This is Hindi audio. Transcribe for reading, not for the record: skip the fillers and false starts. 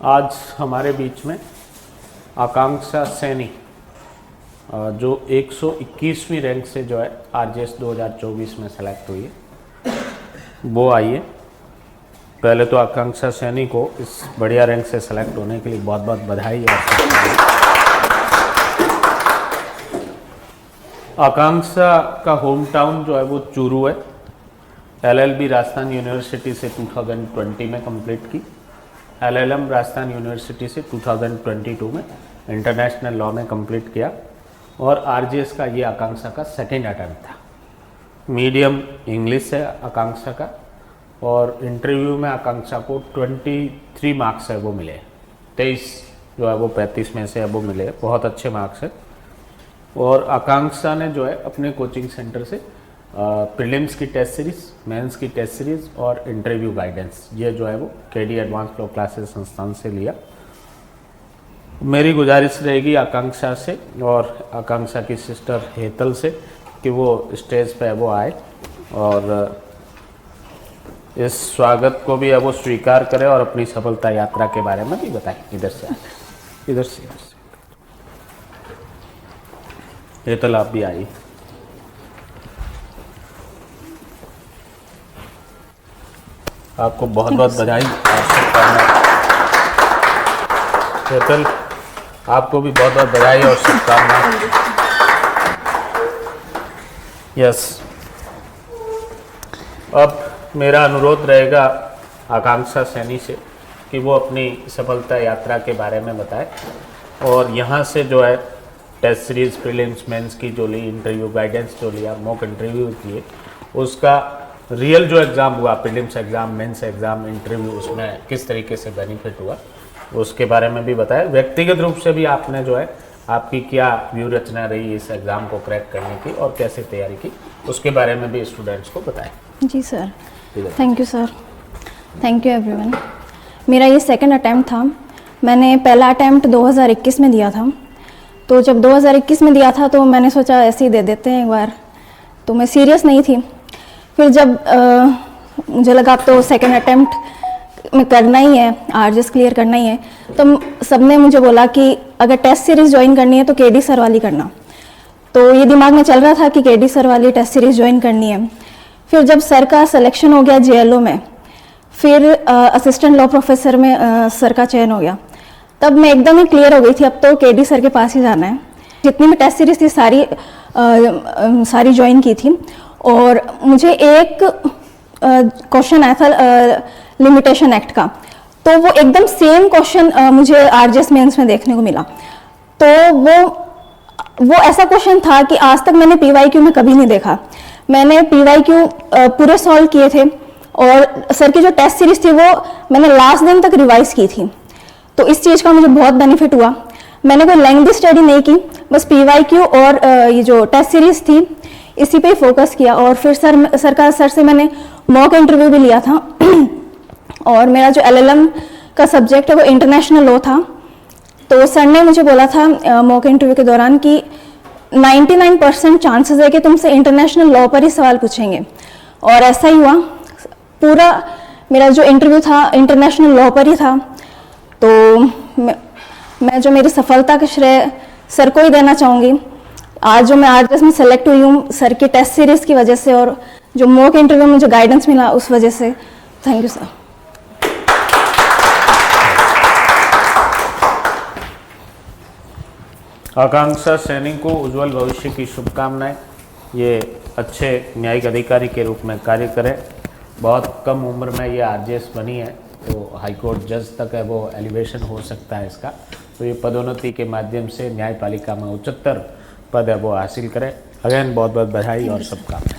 आज हमारे बीच में आकांक्षा सैनी जो 121वीं रैंक से जो है आरजेएस 2024 में सेलेक्ट हुई है वो आई है। पहले तो आकांक्षा सैनी को इस बढ़िया रैंक से सेलेक्ट होने के लिए बहुत बहुत बधाई और आकांक्षा का होम टाउन जो है वो चूरू है। एलएलबी राजस्थान यूनिवर्सिटी से 2020 में कंप्लीट की। एलएलएम राजस्थान यूनिवर्सिटी से 2022 में इंटरनेशनल लॉ में कंप्लीट किया और आरजेएस का ये आकांक्षा का सेकेंड अटैम्प्ट था। मीडियम इंग्लिश है आकांक्षा का और इंटरव्यू में आकांक्षा को 23 मार्क्स है वो मिले। 23 जो है वो 35 में से है वो मिले, बहुत अच्छे मार्क्स है। और आकांक्षा ने जो है अपने कोचिंग सेंटर से प्रीलिम्स की टेस्ट सीरीज, मेंस की टेस्ट सीरीज और इंटरव्यू गाइडेंस ये जो है वो केडी एडवांस लॉ क्लासेस संस्थान से लिया। मेरी गुजारिश रहेगी आकांक्षा से और आकांक्षा की सिस्टर हेतल से कि वो स्टेज पे वो आए और इस स्वागत को भी वो स्वीकार करें और अपनी सफलता यात्रा के बारे में भी बताएं। इधर से हेतल आप भी आइए। आपको बहुत बहुत बधाई और शुभकामनाएं। हेतल आपको भी बहुत बहुत बधाई और शुभकामनाएं। यस, अब मेरा अनुरोध रहेगा आकांक्षा सैनी से कि वो अपनी सफलता यात्रा के बारे में बताए और यहाँ से जो है टेस्ट सीरीज, प्रीलिम्स, मेंस की जो ली, इंटरव्यू गाइडेंस जो लिया, मॉक इंटरव्यू किए, उसका रियल जो एग्ज़ाम हुआ, prelims exam, mains exam, interview, उसमें किस तरीके से बेनिफिट हुआ उसके बारे में भी बताया। व्यक्तिगत रूप से भी आपने जो है आपकी क्या व्यू रचना रही इस एग्ज़ाम को क्रैक करने की और कैसे तैयारी की उसके बारे में भी स्टूडेंट्स को बताएं। जी sir, thank you sir, thank you everyone. मेरा ये सेकंड अटैम्प्ट था। मैंने पहला अटैम्प्ट 2021 में दिया था। तो जब 2021 में दिया था तो मैंने सोचा ऐसे ही दे देते हैं एक बार, तो मैं सीरियस नहीं थी। फिर जब मुझे लगा अब तो सेकंड अटैम्प्ट में करना ही है, आरजेएस क्लियर करना ही है, तो सबने मुझे बोला कि अगर टेस्ट सीरीज़ ज्वाइन करनी है तो केडी सर वाली करना। तो ये दिमाग में चल रहा था कि केडी सर वाली टेस्ट सीरीज़ ज्वाइन करनी है। फिर जब सर का सिलेक्शन हो गया जेएलओ में, फिर असिस्टेंट लॉ प्रोफेसर में सर का चयन हो गया, तब मैं एकदम ही क्लियर हो गई थी अब तो केडी सर के पास ही जाना है। जितनी भी टेस्ट सीरीज़ थी सारी ज्वाइन की थी और मुझे एक क्वेश्चन आया था लिमिटेशन एक्ट का, तो वो एकदम सेम क्वेश्चन मुझे आरजेएस मेंस में देखने को मिला। तो वो ऐसा क्वेश्चन था कि आज तक मैंने पीवाईक्यू में कभी नहीं देखा। मैंने पीवाईक्यू पूरे सॉल्व किए थे और सर की जो टेस्ट सीरीज थी वो मैंने लास्ट दिन तक रिवाइज की थी, तो इस चीज़ का मुझे बहुत बेनिफिट हुआ। मैंने कोई लेंथी स्टडी नहीं की, बस पीवाईक्यू और ये जो टेस्ट सीरीज थी इसी पे फोकस किया। और फिर सर से मैंने मॉक इंटरव्यू भी लिया था और मेरा जो एलएलएम का सब्जेक्ट है वो इंटरनेशनल लॉ था। तो सर ने मुझे बोला था मॉक इंटरव्यू के दौरान कि 99% चांसेस है कि तुमसे इंटरनेशनल लॉ पर ही सवाल पूछेंगे और ऐसा ही हुआ। पूरा मेरा जो इंटरव्यू था इंटरनेशनल लॉ पर ही था। तो मैं जो मेरी सफलता का श्रेय सर को ही देना चाहूँगी। आज जो मैं आरजेएस में सेलेक्ट हुई हूँ सर की टेस्ट सीरीज़ की वजह से और जो मॉक इंटरव्यू में मुझे गाइडेंस मिला उस वजह से। Thank you sir. Akanksha Saini को उज्जवल भविष्य की शुभकामनाएं। ये अच्छे न्यायिक अधिकारी के रूप में कार्य करें। बहुत कम उम्र में ये आरजेएस बनी है तो हाईकोर्ट जज तक है वो एलिवेशन हो सकता है इसका। तो ये पदोन्नति के माध्यम से न्यायपालिका में उच्चतर पद है वो हासिल करें। अगेन बहुत बहुत बधाई और शुभकामनाएं।